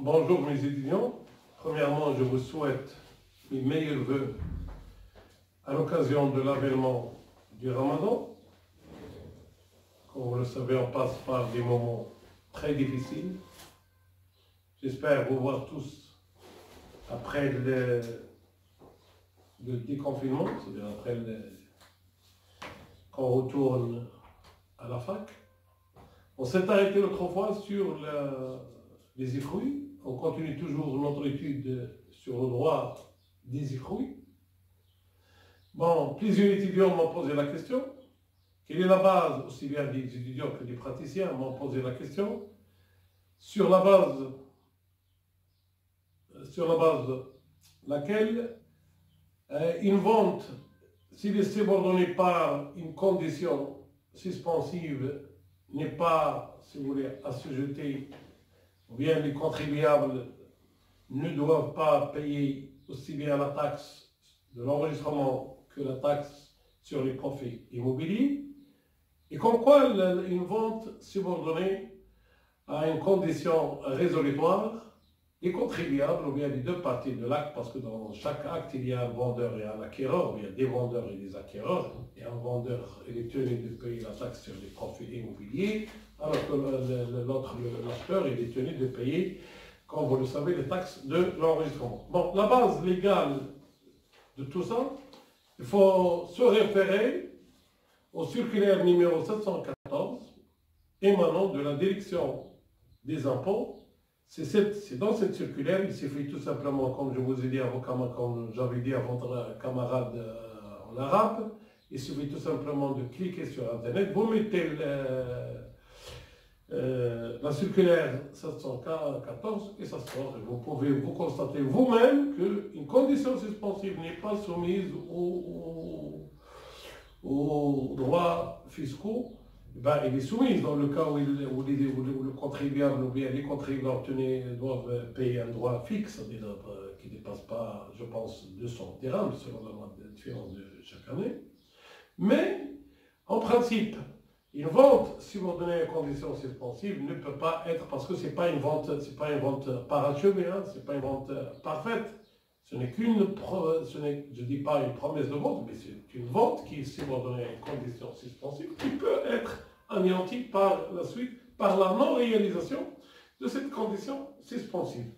Bonjour mes étudiants. Premièrement, je vous souhaite mes meilleurs vœux à l'occasion de l'avènement du Ramadan. Comme vous le savez, on passe par des moments très difficiles. J'espère vous voir tous après le déconfinement, c'est-à-dire après qu'on retourne à la fac. On s'est arrêté l'autre fois sur les fruits. On continue toujours notre étude sur le droit des fruits. Bon, plusieurs étudiants m'ont posé la question. Quelle est la base, aussi bien des étudiants que des praticiens m'ont posé la question, sur la base laquelle une vente, s'il est subordonné par une condition suspensive, n'est pas, si vous voulez, assujetti, ou bien les contribuables ne doivent pas payer aussi bien la taxe de l'enregistrement que la taxe sur les profits immobiliers, et comme quoi une vente subordonnée à une condition résolutoire, les contribuables, ou bien les deux parties de l'acte, parce que dans chaque acte, il y a un vendeur et un acquéreur, ou il y a des vendeurs et des acquéreurs, et un vendeur est tenu de payer la taxe sur les profits immobiliers, alors que l'autre, l'acheteur, il est tenu de payer, comme vous le savez, les taxes de l'enregistrement. Bon, la base légale de tout ça, il faut se référer au circulaire numéro 714, émanant de la direction des impôts. C'est dans cette circulaire, il suffit tout simplement, comme je vous ai dit comme j'avais dit à votre camarade en arabe, il suffit tout simplement de cliquer sur Internet, vous mettez la circulaire 714 et ça sort. Vous pouvez vous constater vous-même qu'une condition suspensive n'est pas soumise aux droits fiscaux. Ben, il est soumise dans le cas où le contribuable ou bien les contribuables doivent payer un droit fixe, c'est-à-dire qui ne dépasse pas, je pense, 200 dirhams selon la loi de différence de chaque année. Mais, en principe, une vente subordonnée à conditions suspensives ne peut pas être, parce que ce n'est pas une vente parachevée, hein, ce n'est pas une vente parfaite. Ce n'est je ne dis pas une promesse de vente, mais c'est une vente qui est subordonnée à une condition suspensive qui peut être anéantie par la suite, par la non-réalisation de cette condition suspensive.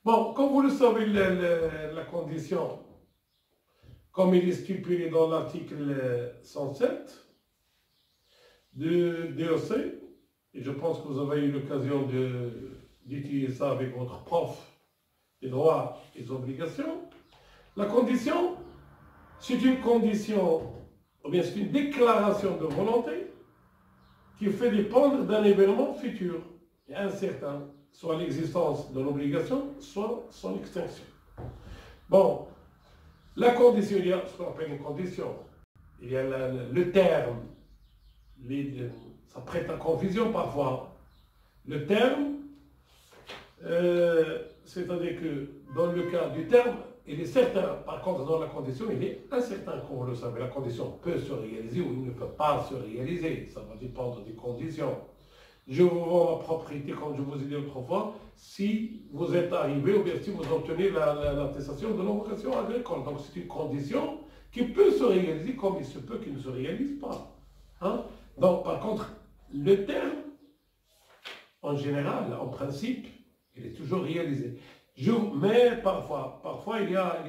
Bon, comme vous le savez, la condition, comme il est stipulé dans l'article 107 de DOC, et je pense que vous avez eu l'occasion d'étudier ça avec votre prof, les droits et les obligations. La condition, c'est une condition, ou bien c'est une déclaration de volonté qui fait dépendre d'un événement futur et incertain, soit l'existence de l'obligation, soit son extinction. Bon, la condition, il y a ce qu'on appelle une condition. Il y a le terme, ça prête à confusion parfois. Le terme, c'est-à-dire que dans le cas du terme, il est certain. Par contre, dans la condition, il est incertain, comme vous le savez. La condition peut se réaliser ou il ne peut pas se réaliser. Ça va dépendre des conditions. Je vous vends ma propriété, comme je vous ai dit autrefois, si vous êtes arrivé ou bien si vous obtenez l'attestation de non-vocation agricole. Donc c'est une condition qui peut se réaliser comme il se peut qu'il ne se réalise pas. Hein? Donc par contre, le terme, en général, en principe, il est toujours réalisé. Mais parfois il y a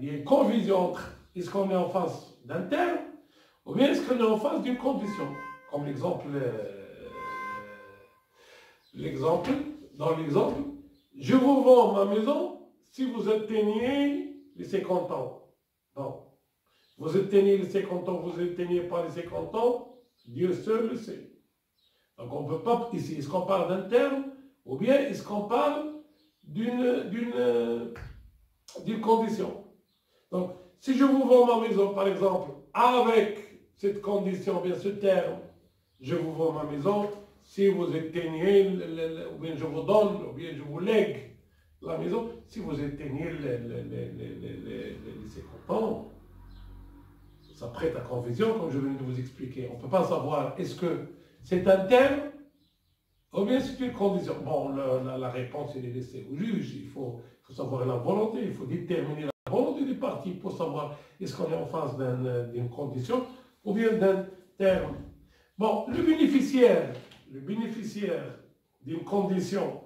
une confusion entre est-ce qu'on est en face d'un terme ou bien est-ce qu'on est en face d'une condition. Comme dans l'exemple, je vous vends ma maison si vous atteignez les 50 ans. Bon, vous atteignez les 50 ans, vous n'atteignez pas les 50 ans, Dieu seul le sait. Donc on ne peut pas, ici, est-ce qu'on parle d'un terme ou bien est-ce qu'on parle d'une condition. Donc, si je vous vends ma maison, par exemple, avec cette condition, bien ce terme, je vous vends ma maison, si vous atteignez, ou bien je vous donne, ou bien je vous lègue la maison, si vous atteignez les 50 ans, ça prête à confusion, comme je viens de vous expliquer. On ne peut pas savoir, est-ce que c'est un terme ou bien c'est une condition. Bon, la réponse, elle est laissée au juge. Il faut savoir la volonté, il faut déterminer la volonté du parti pour savoir est-ce qu'on est en face d'une condition ou bien d'un terme. Bon, le bénéficiaire d'une condition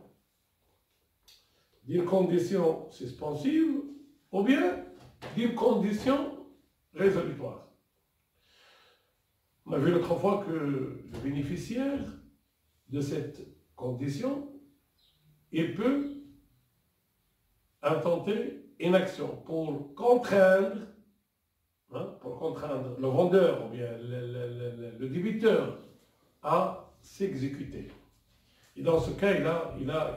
suspensive ou bien d'une condition résolutoire. On a vu l'autre fois que le bénéficiaire de cette condition, il peut intenter une action pour contraindre le vendeur ou bien le débiteur à s'exécuter. Et dans ce cas, il a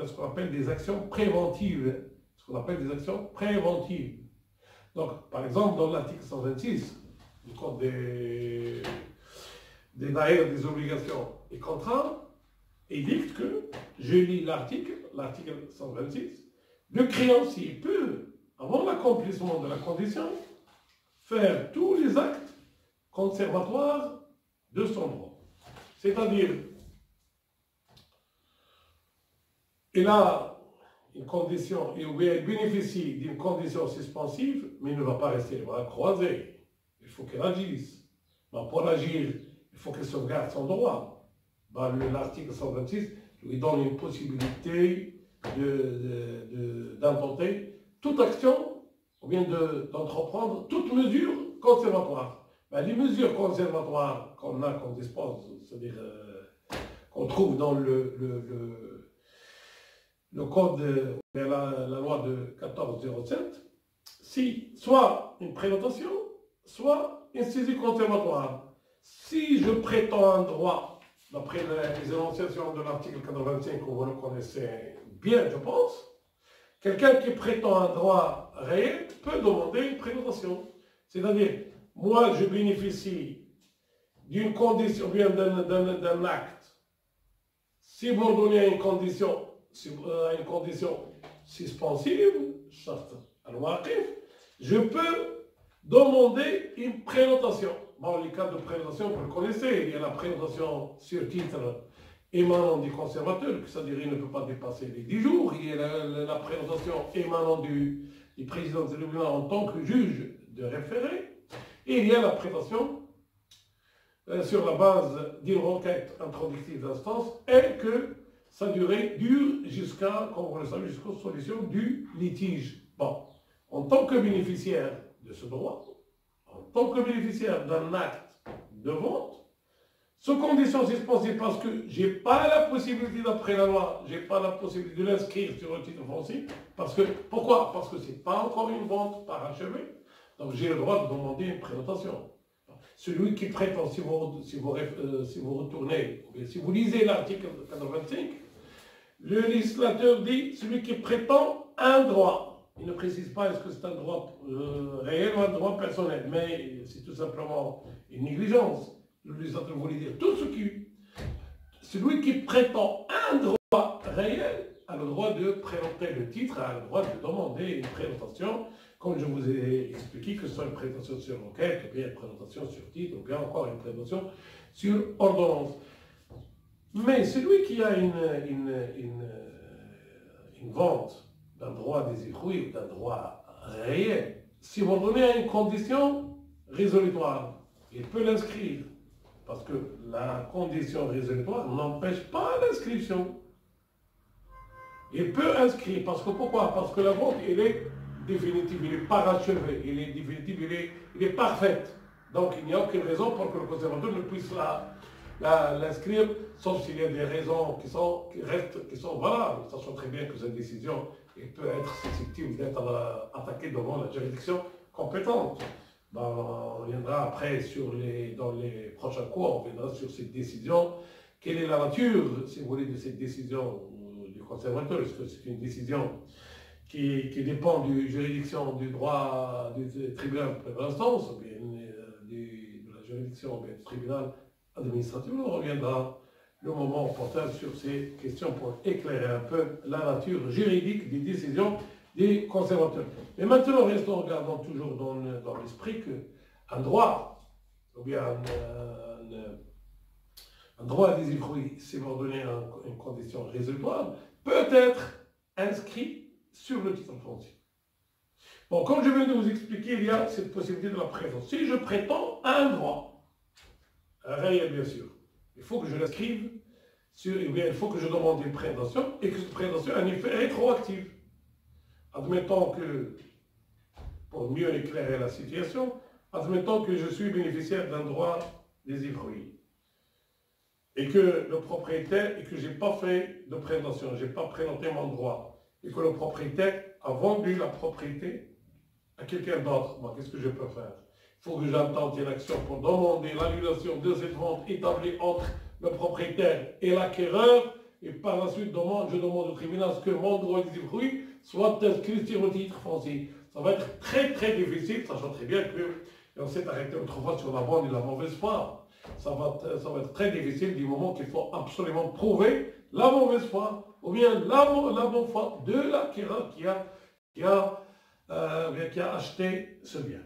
ce qu'on appelle des actions préventives. Donc, par exemple, dans l'article 126 du Code des obligations et contrats, il dicte que, je lis l'article 126, le créancier peut, avant l'accomplissement de la condition, faire tous les actes conservatoires de son droit. C'est-à-dire, il a une condition, il bénéficie d'une condition suspensive, mais il ne va pas rester les bras croisés. Il faut qu'il agisse. Ben, pour agir, il faut qu'il sauvegarde son droit. Ben, l'article 126 lui donne une possibilité d'intenter toute action ou bien d'entreprendre toute mesure conservatoire. Ben, les mesures conservatoires qu'on dispose, c'est-à-dire qu'on trouve dans le code, la loi de 1407, si soit une prénotation, soit une saisie conservatoire. Si je prétends un droit, d'après les énonciations de l'article 85 que vous le connaissez bien, je pense, quelqu'un qui prétend un droit réel peut demander une prénotation. C'est-à-dire, moi je bénéficie d'une condition, bien d'un acte, subordonné à une condition suspensive, je peux demander une prénotation. Bon, les cas de prénotation, vous le connaissez, il y a la prénotation sur titre émanant du conservateur, c'est-à-dire il ne peut pas dépasser les 10 jours, il y a la prénotation émanant du président du tribunal en tant que juge de référé, et il y a la prénotation sur la base d'une requête introductive d'instance, et que sa durée dure jusqu'à, comme vous le savez, jusqu'aux solutions du litige. Bon, en tant que bénéficiaire de ce droit, en tant que bénéficiaire d'un acte de vente, sous condition suspensive parce que je n'ai pas la possibilité, d'après la loi, je n'ai pas la possibilité de l'inscrire sur le titre foncier. Pourquoi? Parce que ce n'est pas encore une vente parachevée. Donc j'ai le droit de demander une prénotation. Celui qui prétend, si vous retournez, ou bien si vous lisez l'article 85, le législateur dit celui qui prétend un droit. Il ne précise pas est-ce que c'est un droit réel ou un droit personnel, mais c'est tout simplement une négligence. Le législateur voulait dire celui qui prétend un droit réel a le droit de présenter le titre, a le droit de demander une présentation, comme je vous ai expliqué, que ce soit une présentation sur requête, ou bien une présentation sur titre, ou bien encore une présentation sur ordonnance. Mais celui qui a une vente d'un droit désiré ou d'un droit réel, si vous donnez à une condition résolutoire, il peut l'inscrire. Parce que la condition résolutoire n'empêche pas l'inscription. Il peut inscrire. Parce que pourquoi? Parce que la vente, elle est définitive, elle est parachevée, elle est définitive, elle est parfaite. Donc il n'y a aucune raison pour que le conservateur ne puisse l'inscrire, sauf s'il y a des raisons qui sont valables. Sachant très bien que cette décision peut être susceptible d'être attaquée devant la juridiction compétente. Ben, on viendra après dans les prochains cours, on viendra sur cette décision. Quelle est la nature, si vous voulez, de cette décision du conservateur? Est-ce que c'est une décision qui dépend de juridiction du droit du tribunal de première instance, ou bien de la juridiction ou bien du tribunal administratif? On reviendra le moment opportun sur ces questions pour éclairer un peu la nature juridique des décisions des conservateurs. Mais maintenant, regardons toujours dans l'esprit qu'un droit, ou bien un droit des fruits subordonné à une condition résolutoire peut être inscrit sur le titre foncier. Bon, comme je viens de vous expliquer, il y a cette possibilité de la prétence. Si je prétends à un droit, réel bien sûr, il faut que je l'inscrive, il faut que je demande une prétention et que cette prétention a un effet rétroactif. Admettons que, pour mieux éclairer la situation, admettons que je suis bénéficiaire d'un droit des fruits et que le propriétaire, et que je n'ai pas fait de prétention, je n'ai pas présenté mon droit, et que le propriétaire a vendu la propriété à quelqu'un d'autre. Bon, qu'est-ce que je peux faire? Il faut que j'entende une action pour demander l'annulation de cette vente établie entre le propriétaire et l'acquéreur, et par la suite, je demande au tribunal que mon droit des fruits soit inscrit sur le titre foncier. Ça va être très très difficile, sachant très bien qu'on s'est arrêté autrefois sur la bonne et la mauvaise foi. Ça va être très difficile du moment qu'il faut absolument prouver la mauvaise foi, ou bien la bonne foi de l'acquéreur qui a acheté ce bien.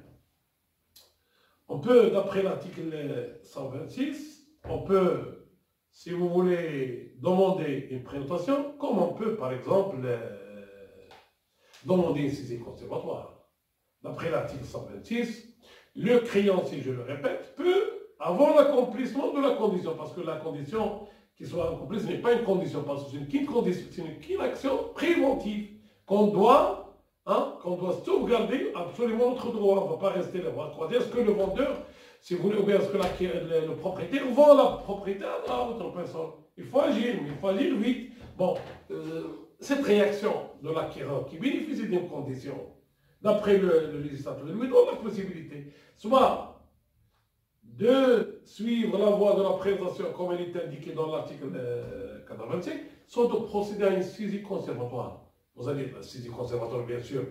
On peut, d'après l'article 126, on peut, si vous voulez, demander une présentation, comme on peut, par exemple, demander une saisie conservatoire. D'après l'article 126, le créancier, je le répète, peut, avant l'accomplissement de la condition, parce que la condition qui soit accomplie, ce n'est pas une condition, parce que c'est une condition, c'est une action préventive qu'on doit sauvegarder absolument notre droit. On ne va pas rester là. Est-ce que le vendeur, si vous voulez, ou bien est-ce que le propriétaire vend la propriété à l'autre personne? Il faut agir, mais il faut agir vite. Bon, cette réaction de l'acquéreur qui bénéficie d'une condition, d'après le législateur, lui donne la possibilité, soit de suivre la voie de la présentation comme elle est indiquée dans l'article 85, soit de procéder à une saisie conservatoire. Vous allez, la saisie conservatoire, bien sûr,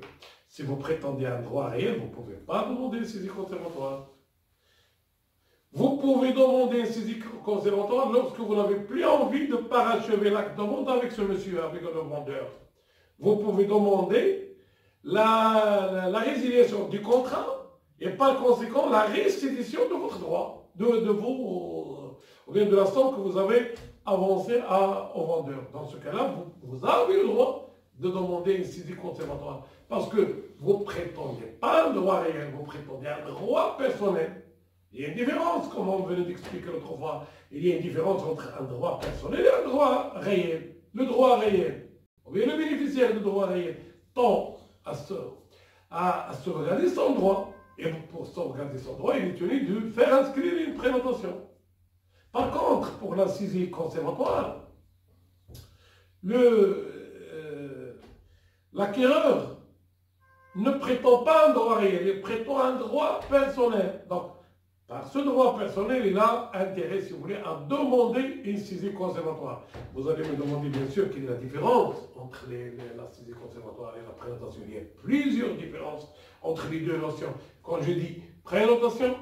si vous prétendez à un droit réel, vous ne pouvez pas demander une saisie conservatoire. Vous pouvez demander une saisie conservatoire lorsque vous n'avez plus envie de parachever l'acte de vente avec ce monsieur, avec le vendeur. Vous pouvez demander la résiliation du contrat et par conséquent la restitution de votre droit, ou bien de la somme que vous avez avancée au vendeur. Dans ce cas-là, vous avez le droit de demander une saisie conservatoire. Parce que vous ne prétendez pas un droit réel, vous prétendez un droit personnel. Il y a une différence, comme on venait d'expliquer l'autre fois. Il y a une différence entre un droit personnel et un droit réel. Le droit réel, ou bien le bénéficiaire du droit réel, tend à sauvegarder son droit. Et pour sauvegarder son droit, il est tenu de faire inscrire une présentation. Par contre, pour la saisie conservatoire, l'acquéreur ne prétend pas un droit réel, il prétend un droit personnel. Donc, par ce droit personnel, il a intérêt, si vous voulez, à demander une saisie conservatoire. Vous allez me demander, bien sûr, quelle est la différence entre la saisie conservatoire et la présentation. Il y a plusieurs différences entre les deux notions. Quand je dis présentation,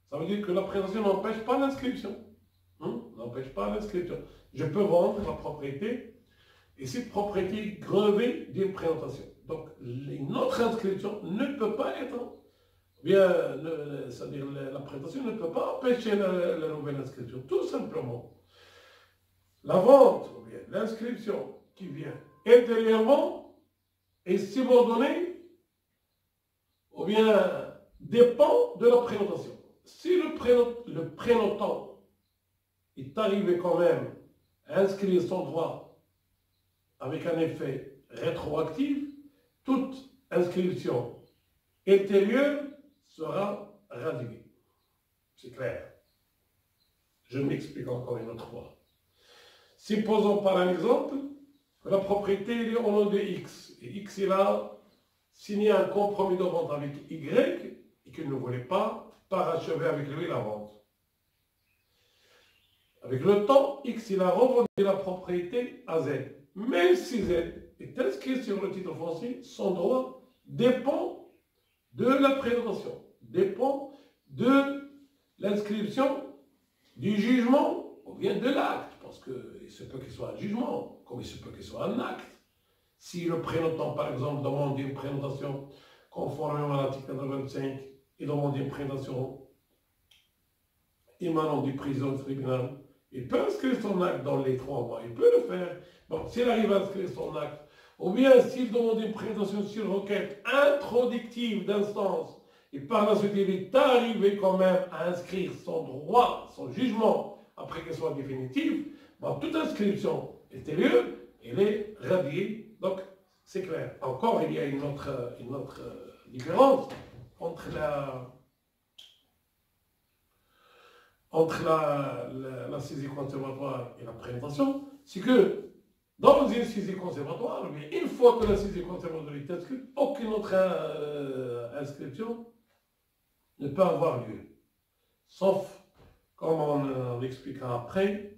ça veut dire que la présentation n'empêche pas l'inscription. N'empêche pas l'inscription. Je peux vendre la propriété et cette propriété grevée d'une présentation. Donc, notre inscription ne peut pas être, c'est-à-dire la présentation ne peut pas empêcher la nouvelle inscription. Tout simplement, la vente, ou bien l'inscription qui vient intérieurement est subordonnée, ou bien dépend de la prénotation. Si le prénotant est arrivé quand même à inscrire son droit avec un effet rétroactif, toute inscription ultérieure sera radiée. C'est clair. Je m'explique encore une autre fois. Supposons par un exemple que la propriété est au nom de X. Et X, il a signé un compromis de vente avec Y et qu'il ne voulait pas parachever avec lui la vente. Avec le temps, X, il a revendu la propriété à Z. Même si Z est inscrit sur le titre foncier, son droit dépend de la présentation, dépend de l'inscription du jugement ou bien de l'acte, parce qu'il se peut qu'il soit un jugement, comme il se peut qu'il soit un acte. Si le prénotant, par exemple, demande une présentation conformément à l'article 85 et demande une présentation émanant du président du tribunal, Il peut inscrire son acte dans les 3 mois, il peut le faire. Bon, s'il arrive à inscrire son acte, ou bien s'il demande une présentation sur requête introductive d'instance, et par la suite il est arrivé quand même à inscrire son droit, son jugement, après qu'il soit définitif, bon, toute inscription ultérieure, elle est radiée. Donc, c'est clair. Encore, il y a une autre différence entre la saisie conservatoire et la présentation, c'est que dans une saisie conservatoire, mais une fois que la saisie conservatoire est inscrite, aucune autre inscription ne peut avoir lieu. Sauf, comme on l'expliquera après,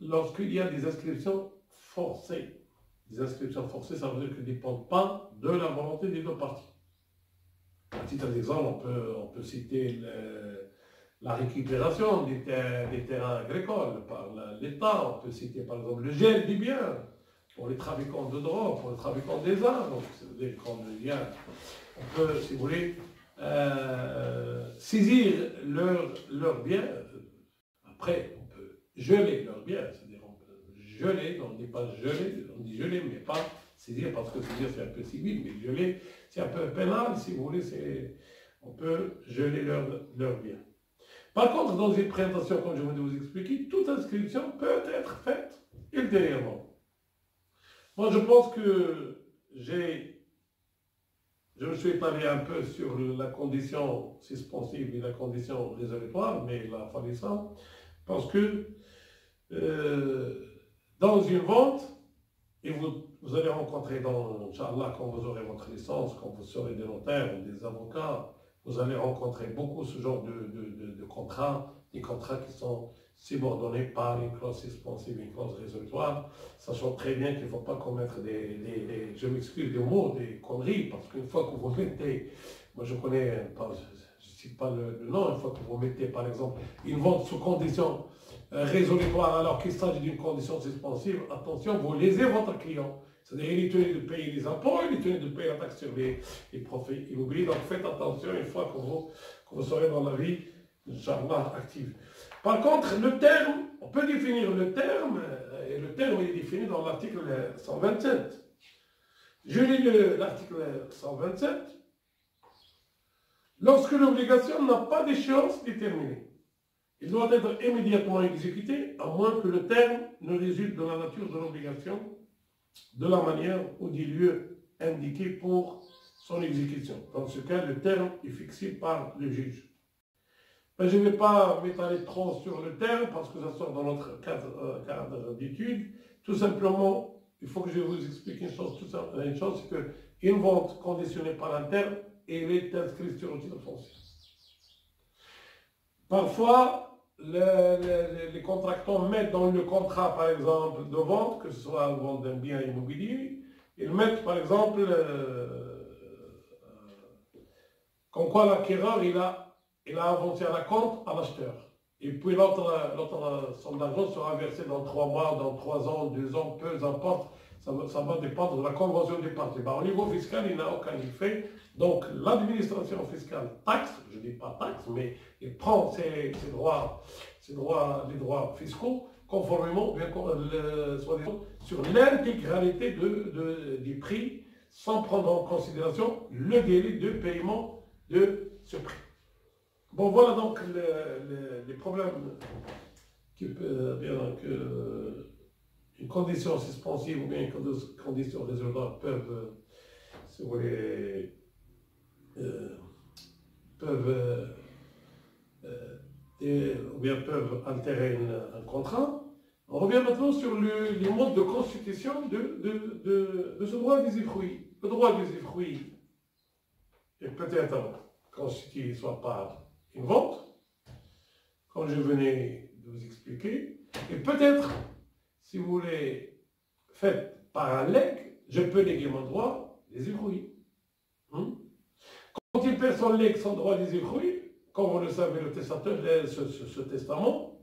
lorsqu'il y a des inscriptions forcées. Les inscriptions forcées, ça veut dire qu'elles ne dépendent pas de la volonté des 2 parties. À titre d'exemple, on peut citer la récupération des terrains agricoles par l'État. On peut citer par exemple le gel des biens pour les trafiquants de drogue, pour les trafiquants des armes. Donc, c'est-à-dire on peut, si vous voulez, saisir leurs biens. Après, on peut geler leurs biens. C'est-à-dire on peut geler, on ne dit pas geler, on dit geler, mais pas saisir, parce que saisir c'est un peu civil, mais geler c'est un peu pénal, si vous voulez, on peut geler leurs biens. Par contre, dans une présentation, comme je viens de vous expliquer, toute inscription peut être faite ultérieurement. Moi, je pense que je me suis étalé un peu sur la condition suspensive et la condition résolutoire, mais il a fallu ça, parce que dans une vente, et vous allez rencontrer, Inch'Allah, quand vous aurez votre licence, quand vous serez des notaires ou des avocats, vous allez rencontrer beaucoup ce genre de contrats, des contrats qui sont subordonnés par une clause suspensive, une clause résolutoire, sachant très bien qu'il ne faut pas commettre je m'excuse des mots, des conneries, parce qu'une fois que vous mettez, moi je connais, je ne cite pas le nom, une fois que vous mettez par exemple une vente sous condition résolutoire alors qu'il s'agit d'une condition suspensive, attention, vous lésez votre client. C'est-à-dire qu'il est tenu de payer les impôts, il est tenu de payer la taxe sur les profits immobiliers. Donc faites attention une fois que vous serez dans la vie, Inch'Allah, active. Par contre, le terme, on peut définir le terme, et le terme est défini dans l'article 127. Je lis l'article 127. Lorsque l'obligation n'a pas d'échéance déterminée, il doit être immédiatement exécuté, à moins que le terme ne résulte de la nature de l'obligation, de la manière ou du lieu indiqué pour son exécution. Dans ce cas, le terme est fixé par le juge. Mais je ne vais pas m'étaler trop sur le terme parce que ça sort dans notre cadre d'étude. Tout simplement, il faut que je vous explique une chose, c'est qu'une vente conditionnée par un terme, elle est inscrite sur le titre foncier. Parfois, les contractants mettent dans le contrat, par exemple, de vente, que ce soit la vente d'un bien immobilier, ils mettent, par exemple, comme quoi l'acquéreur, il a avancé à la compte à l'acheteur. Et puis l'autre somme d'argent sera versée dans 3 mois, dans 3 ans, 2 ans, peu importe. Ça va dépendre de la convention des parties. Au niveau fiscal, il n'a aucun effet. Donc l'administration fiscale taxe, je ne dis pas taxe, mais il prend les droits fiscaux conformément sur l'intégralité des prix, sans prendre en considération le délai de paiement de ce prix. Bon, voilà donc les problèmes une condition suspensive ou bien une condition résolutoire peuvent, si vous voulez, peuvent altérer un contrat. On revient maintenant sur les modes de constitution de ce droit d'usufruit. Le droit d'usufruit est peut-être constitué soit par une vente, comme je venais de vous expliquer, et peut-être, si vous voulez, fait par un legs, je peux léguer mon droit d'usufruit. Quand une personne lègue son droit d'usufruit, comme vous le savez, le testateur, ce testament,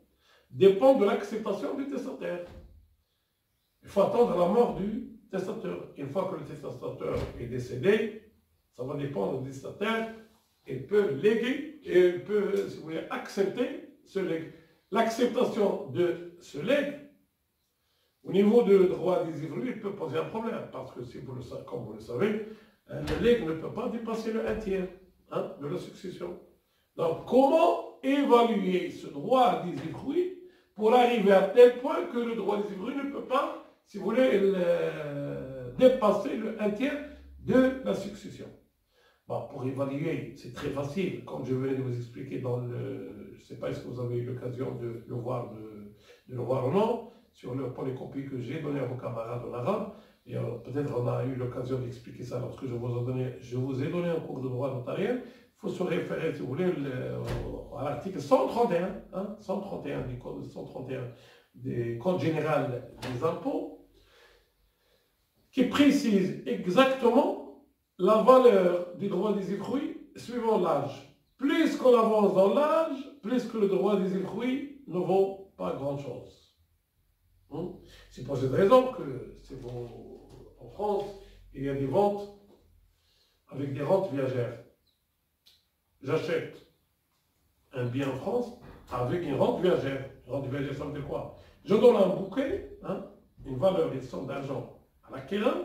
dépend de l'acceptation du testataire. Il faut attendre la mort du testateur. Une fois que le testateur est décédé, ça va dépendre du testataire. Il peut léguer et il peut, si vous voulez, accepter ce legs. l'acceptation de ce legs, au niveau du droit des usufruits, peut poser un problème. Parce que, si vous le savez, comme vous le savez, le legs ne peut pas dépasser le 1/3 de la succession. Donc, comment évaluer ce droit des usufruits pour arriver à tel point que le droit des usufruits ne peut pas, si vous voulez, dépasser le 1/3 de la succession? Bon, pour évaluer, c'est très facile, comme je venais de vous expliquer dans le... Je ne sais pas si vous avez eu l'occasion de le voir, ou non, pour les copies que j'ai données à vos camarades en arabe. Et peut-être on a eu l'occasion d'expliquer ça lorsque je vous ai donné un cours de droit notarial. Il faut se référer, si vous voulez, à l'article 131, 131 des codes généraux des impôts, qui précise exactement la valeur du droit des usufruits suivant l'âge. Plus qu'on avance dans l'âge, plus que le droit des usufruits ne vaut pas grand-chose. C'est pour cette raison que en France, il y a des ventes avec des rentes viagères. J'achète un bien en France avec une rente viagère. Une rente viagère, ça veut dire quoi? Je donne un bouquet, une valeur, une somme d'argent à l'acquéreur,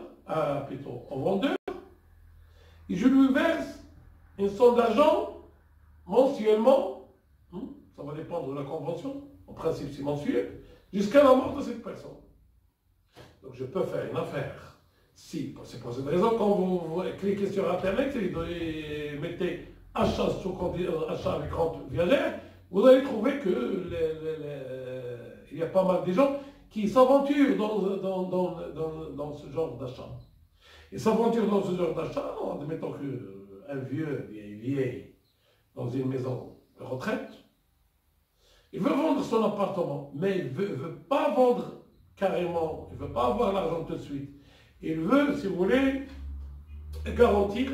plutôt au vendeur, et je lui verse une somme d'argent mensuellement, ça va dépendre de la convention, en principe c'est mensuel, jusqu'à la mort de cette personne. Donc je peux faire une affaire. C'est pour cette raison, quand vous cliquez sur Internet et mettez achat avec rente viagère, vous allez trouver que il y a pas mal de gens qui s'aventurent dans ce genre d'achat. Ils s'aventurent dans ce genre d'achat en admettant qu'un vieille, dans une maison de retraite, il veut vendre son appartement, mais il ne veut pas vendre carrément, il ne veut pas avoir l'argent tout de suite. Il veut, si vous voulez, garantir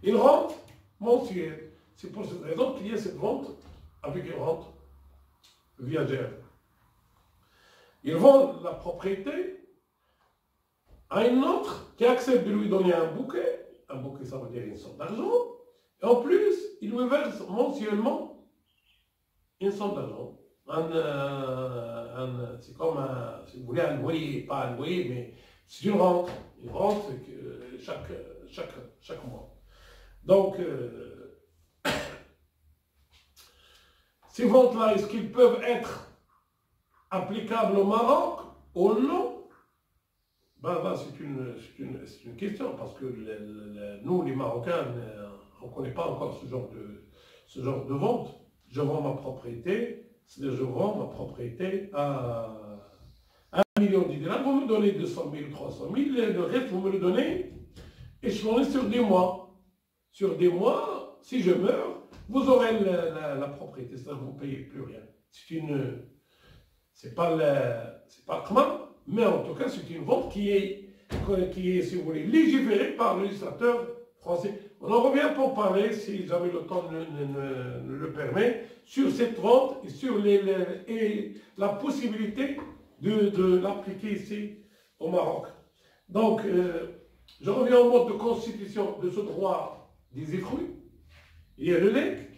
une rente mensuelle. C'est pour cette raison qu'il y a cette vente avec une rente viagère. Il vend la propriété à une autre qui accepte de lui donner un bouquet. Un bouquet, ça veut dire une somme d'argent. Et en plus, il lui verse mensuellement une somme d'argent. C'est comme si vous voulez, un loyer, pas un loyer, mais c'est une rente. Une rente, c'est que chaque mois. Donc, ces ventes-là, est-ce qu'ils peuvent être applicables au Maroc ou non? C'est une question, parce que nous, les Marocains, on ne connaît pas encore ce genre de vente. Je vends ma propriété, c'est-à-dire je vends ma propriété à 1 million de dinars. Vous me donnez 200 000, 300 000, le reste, vous me le donnez échelonné sur des mois. Sur des mois, si je meurs, vous aurez la propriété, c'est-à-dire que vous ne payez plus rien. C'est pas le CMA, mais en tout cas, c'est une vente qui est, si vous voulez, légiférée par le législateur français. On en revient pour parler, si jamais le temps ne le permet, sur cette vente et sur la possibilité de l'appliquer ici au Maroc. Donc, je reviens au mode de constitution de ce droit des usufruits. Il y a le legs,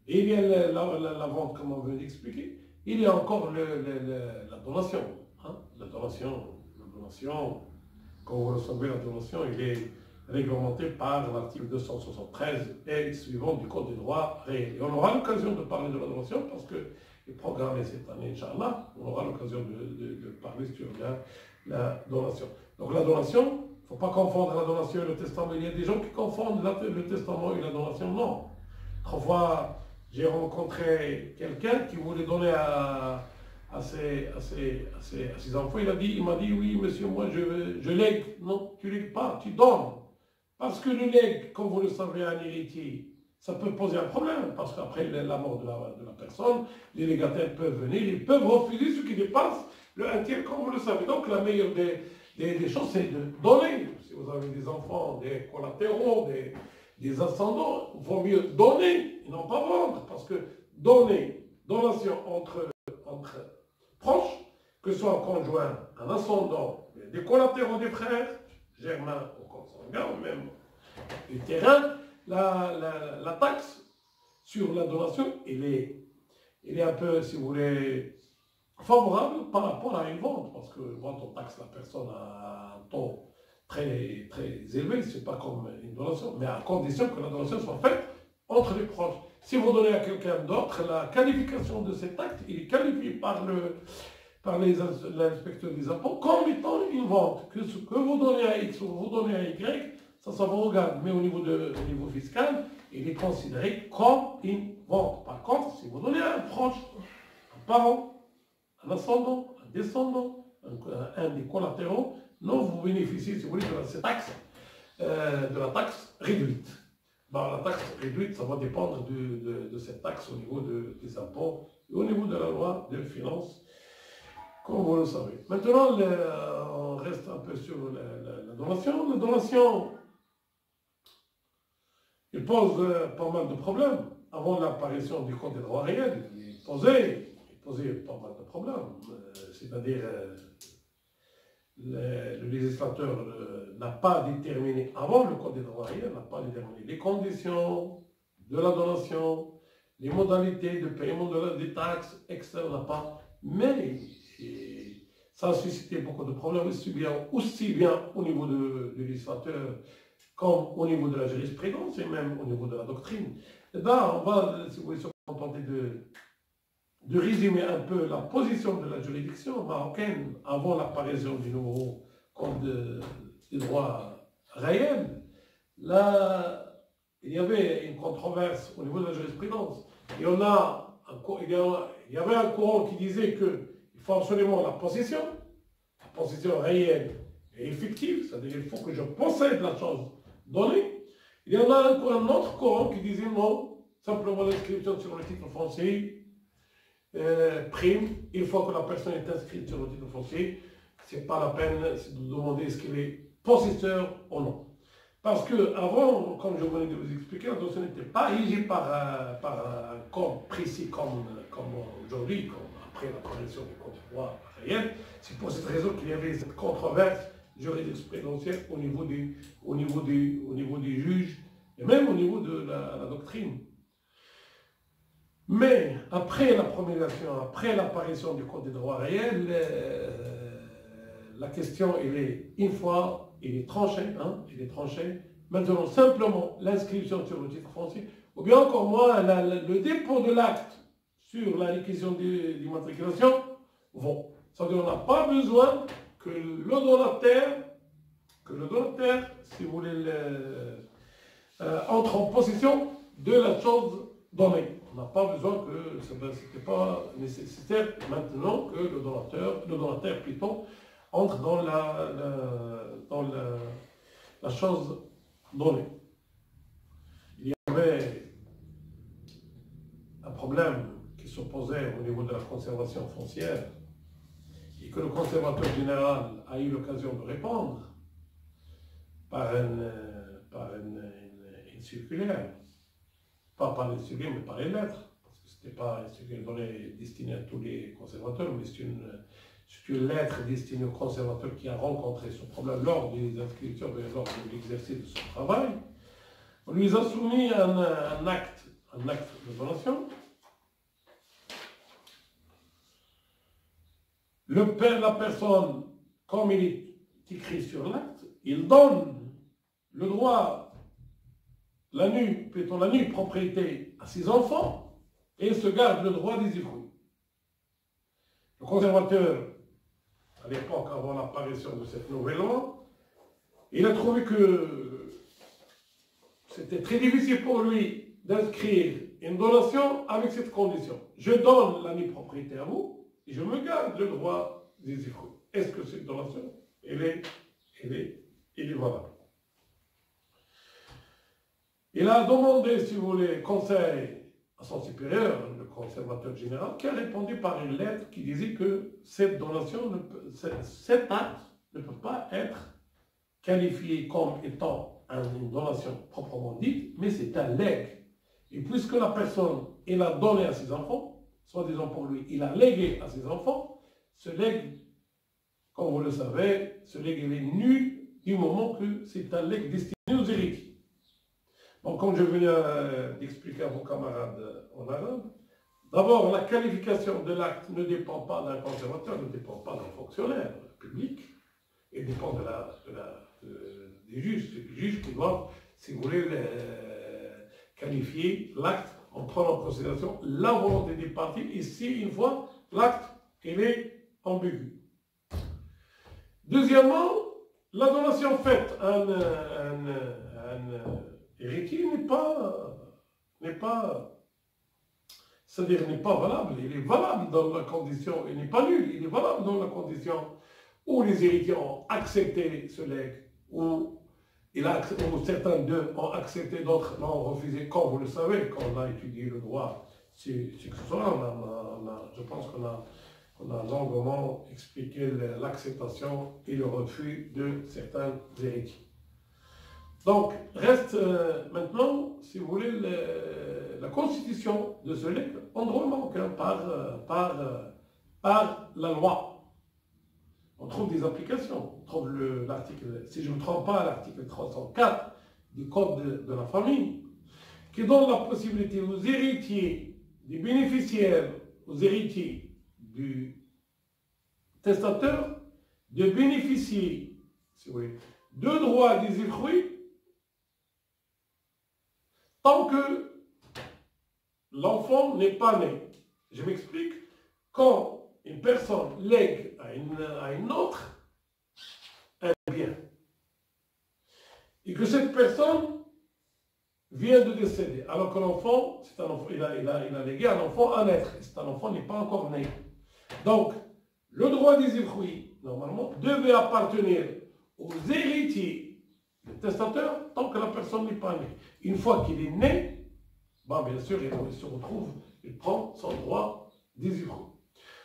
et il y a la vente, comme on vient d'expliquer. Il y a encore la donation. La donation, comme vous le savez, la donation, il est réglementé par l'article 273 et suivant du Code des droits réels. Et on aura l'occasion de parler de la donation parce que est programmé cette année, Inch'Allah, on aura l'occasion de parler sur la donation. Donc la donation, il ne faut pas confondre la donation et le testament. Il y a des gens qui confondent le testament et la donation. Non. Autrefois, j'ai rencontré quelqu'un qui voulait donner à ses enfants. Il m'a dit, oui, monsieur, moi je lègue. Non, tu ne lègues pas, tu donnes. Parce que le legs, comme vous le savez, à un héritier, ça peut poser un problème. Parce qu'après la mort de la personne, les légataires peuvent venir, ils peuvent refuser ce qui dépasse le 1/3, comme vous le savez. Donc la meilleure des choses, c'est de donner. Si vous avez des enfants, des collatéraux, des ascendants, il vaut mieux donner et non pas vendre. Parce que donation entre proches, que ce soit un conjoint, un ascendant, des collatéraux des frères, germains ou consanguins, ou même des terrains, la taxe sur la donation, il est un peu, si vous voulez, favorable par rapport à une vente, parce que vente, on taxe la personne à un taux très, très élevé, c'est pas comme une donation, mais à condition que la donation soit faite entre les proches. Si vous donnez à quelqu'un d'autre, la qualification de cet acte, il est qualifié par l'inspecteur des impôts comme étant une vente. Que ce que vous donnez à X ou vous donnez à Y, ça vous regarde. Mais au niveau fiscal, il est considéré comme une vente. Par contre, si vous donnez à un proche, un parent, un ascendant, un descendant, un des collatéraux, non, vous bénéficiez, si vous voulez, de cette taxe, de la taxe réduite. Ben, la taxe réduite, ça va dépendre de cette taxe au niveau des impôts et au niveau de la loi de finances, comme vous le savez. Maintenant, on reste un peu sur la donation. La donation, il pose pas mal de problèmes. Avant l'apparition du Code des droits réels, il posait pas mal de problèmes. C'est-à-dire, le législateur n'a pas déterminé, avant le Code des droits réels, n'a pas déterminé les conditions de la donation, les modalités de paiement des taxes, etc. n'a pas. Mais ça a suscité beaucoup de problèmes, aussi bien au niveau du législateur comme au niveau de la jurisprudence et même au niveau de la doctrine. Et là, on va, si vous voulez, se contenter de résumer un peu la position de la juridiction marocaine avant l'apparition du nouveau Code des droits réels. Là, il y avait une controverse au niveau de la jurisprudence. Il y avait un courant qui disait qu'il faut absolument la possession réelle et effective, c'est-à-dire qu'il faut que je possède la chose donnée. Il y en a un autre courant qui disait non, simplement l'inscription sur le titre foncier prime, une fois que la personne est inscrite sur le titre foncier, ce n'est pas la peine de demander est-ce qu'elle est possesseur ou non. Parce que avant, comme je venais de vous expliquer, la donation n'était pas régie par un code précis comme aujourd'hui, comme après l'apparition du Code des droits réels. C'est pour cette raison qu'il y avait cette controverse jurisprudentielle au niveau des juges et même au niveau de la doctrine. Mais après la promulgation, après l'apparition du Code des droits réels, la question, une fois, il est tranché. Maintenant, simplement l'inscription sur le titre foncier, ou bien encore moins le dépôt de l'acte sur la réquisition d'immatriculation, vont. C'est-à-dire qu'on n'a pas besoin que le donataire, si vous voulez, entre en possession de la chose donnée. On n'a pas besoin que, ce n'était pas nécessaire maintenant que le donateur plutôt, entre dans la chose donnée. Il y avait un problème qui s'opposait au niveau de la conservation foncière et que le conservateur général a eu l'occasion de répondre par une circulaire. Pas par les circulaires, mais par les lettres. Parce que ce n'était pas une circulaire destinée à tous les conservateurs, mais c'est une lettre destinée au conservateur qui a rencontré ce problème lors des inscriptions, lors de l'exercice de son travail. On lui a soumis un acte de donation. La personne, comme il est écrit sur l'acte, il donne le droit, la nue propriété à ses enfants et il se garde le droit des usufruits. Le conservateur, à l'époque, avant l'apparition de cette nouvelle loi, il a trouvé que c'était très difficile pour lui d'inscrire une donation avec cette condition. Je donne la nue propriété à vous et je me garde le droit des usufruits. Est-ce que cette donation, elle est valable? Il a demandé, si vous voulez, conseil à son supérieur, le conservateur général, qui a répondu par une lettre qui disait que cette donation, cet acte ne peut pas être qualifié comme étant une donation proprement dite, mais c'est un legs. Et puisque la personne, elle a donné à ses enfants, soi-disant pour lui, il a légué à ses enfants, ce legs, comme vous le savez, ce legs est nul du moment que c'est un legs destiné aux héritiers. Donc, comme je venais d'expliquer à vos camarades en arabe, d'abord, la qualification de l'acte ne dépend pas d'un conservateur, ne dépend pas d'un fonctionnaire public, il dépend des juges. C'est les juges qui doivent, si vous voulez, qualifier l'acte en prenant en considération la volonté des parties, et si une fois l'acte est ambigu. Deuxièmement, la donation faite à un héritier n'est pas c'est-à-dire n'est pas valable. Il est valable dans la condition, il n'est pas nul, il est valable dans la condition où les héritiers ont accepté ce legs, où certains d'eux ont accepté, d'autres l'ont refusé. Comme vous le savez, quand on a étudié le droit successoral, je pense qu'on a longuement expliqué l'acceptation et le refus de certains héritiers. Donc, reste maintenant, si vous voulez, la constitution de ce legs en droit marocain par la loi. On trouve des applications. On trouve l'article, si je ne me trompe pas, l'article 304 du Code de la famille, qui donne la possibilité aux héritiers, des bénéficiaires, aux héritiers du testateur, de bénéficier, si vous voulez, de droits d'usufruit tant que l'enfant n'est pas né. Je m'explique. Quand une personne lègue à une autre un bien, et que cette personne vient de décéder, alors que l'enfant, il a légué un enfant à naître, et cet enfant n'est pas encore né. Donc, le droit d'usufruit, normalement, devait appartenir aux héritiers, le testateur, tant que la personne n'est pas née. Une fois qu'il est né, bien sûr, il se retrouve, il prend son droit d'usufruit.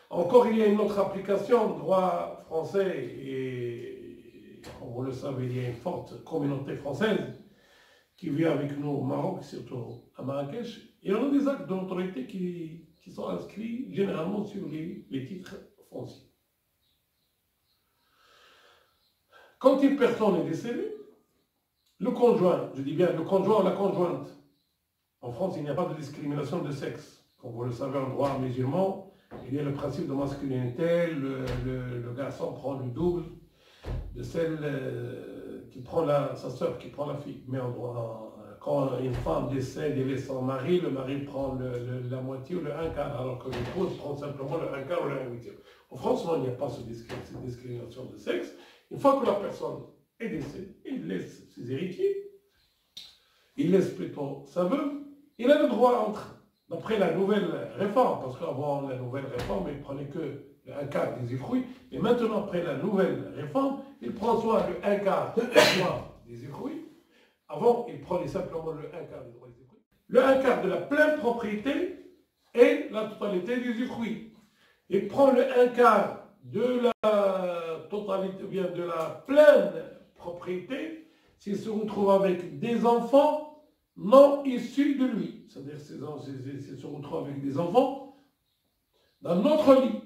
Encore, il y a une autre application, droit français, et comme vous le savez, il y a une forte communauté française qui vit avec nous au Maroc, surtout à Marrakech. Il y en a des actes de l'autorité qui sont inscrits généralement sur les titres fonciers. Quand une personne est décédée, le conjoint, je dis bien le conjoint ou la conjointe, en France, il n'y a pas de discrimination de sexe. Comme vous le savez, en droit musulman, il y a le principe de masculinité, le garçon prend le double de celle qui prend sa sœur, qui prend la fille. Mais quand une femme décède et laisse son mari, le mari prend la moitié ou le un quart, alors que l'épouse prend simplement le un quart ou le un huitième. En France, non, il n'y a pas cette discrimination de sexe. Une fois que la personne est décédée, il laisse ses héritiers, il laisse plutôt sa veuve, il a le droit d'après la nouvelle réforme, parce qu'avant la nouvelle réforme, il ne prenait que le un quart des usufruits, et maintenant, après la nouvelle réforme, il prend soit le un quart des usufruits, avant, il prenait simplement le un quart des droits des usufruits, le un quart de la pleine propriété et la totalité des usufruits. Il prend le un quart de la totalité, bien de la pleine propriété, s'il se retrouve avec des enfants non issus de lui. C'est-à-dire s'il se retrouve avec des enfants dans notre lit.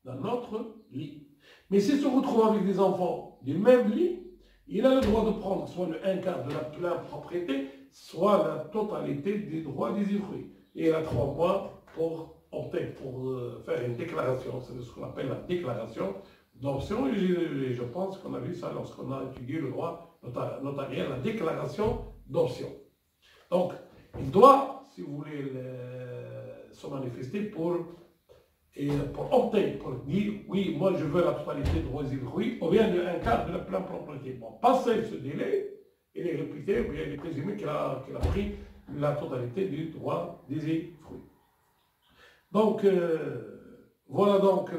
Dans notre lit. Mais s'il se retrouve avec des enfants du même lit, il a le droit de prendre soit le un quart de la pleine propriété, soit la totalité des droits des usufruits. Et il a 3 mois pour opter, pour faire une déclaration. C'est ce qu'on appelle la déclaration d'option. Et je pense qu'on a vu ça lorsqu'on a étudié le droit notarial, la déclaration d'option. Donc, il doit, si vous voulez, se manifester pour opter, pour dire, oui, moi je veux la totalité des droits et usufruits, ou bien un quart de la pleine propriété. Bon, passé ce délai, il est réputé, ou bien il est présumé qu'il a pris la totalité du droit des usufruits. Donc, voilà donc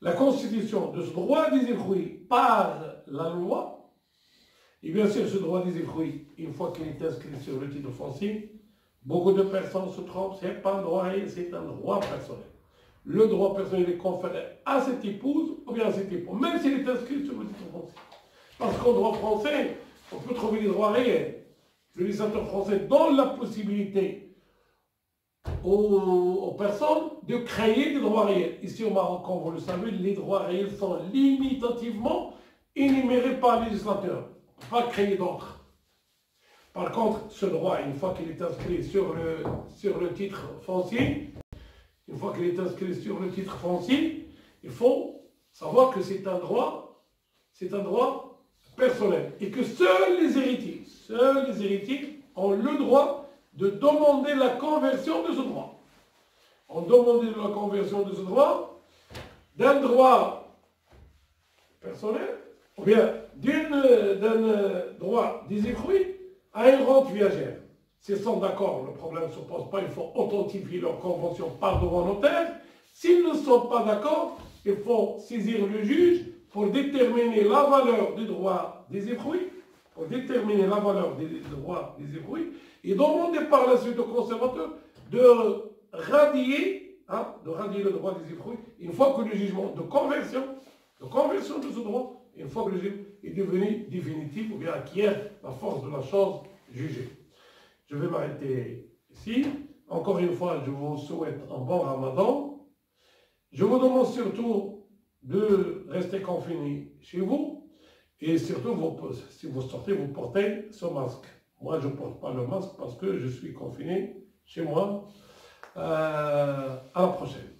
la constitution de ce droit des usufruits par la loi. Et bien sûr, ce droit des usufruits, une fois qu'il est inscrit sur le titre foncier, beaucoup de personnes se trompent, ce n'est pas un droit réel, c'est un droit personnel. Le droit personnel est conféré à cette épouse ou bien à cet époux, même s'il est inscrit sur le titre foncier. Parce qu'en droit français, on peut trouver des droits réels. Le législateur français donne la possibilité aux personnes de créer des droits réels. Ici au Maroc, comme vous le savez, les droits réels sont limitativement énumérés par le législateur. On ne peut pas créer d'autres. Par contre, ce droit, une fois qu'il est inscrit sur le titre foncier, il faut savoir que c'est un droit personnel et que seuls les héritiers ont le droit de demander la conversion de ce droit. On demande la conversion de ce droit d'un droit personnel ou bien d'un droit d'usufruit à une rente viagère. S'ils sont d'accord, le problème ne se pose pas, il faut authentifier leur convention par devant notaire. S'ils ne sont pas d'accord, il faut saisir le juge pour déterminer la valeur du droit d'usufruit, et demander par la suite au conservateur de radier le droit d'usufruit une fois que le jugement de conversion de ce droit, une fois que le jugement est devenu définitif ou bien acquiert la force de la chose jugée. Je vais m'arrêter ici. Encore une fois, je vous souhaite un bon Ramadan. Je vous demande surtout de rester confinés chez vous et surtout, si vous sortez, vous portez ce masque. Moi, je ne porte pas le masque parce que je suis confiné chez moi. À la prochaine.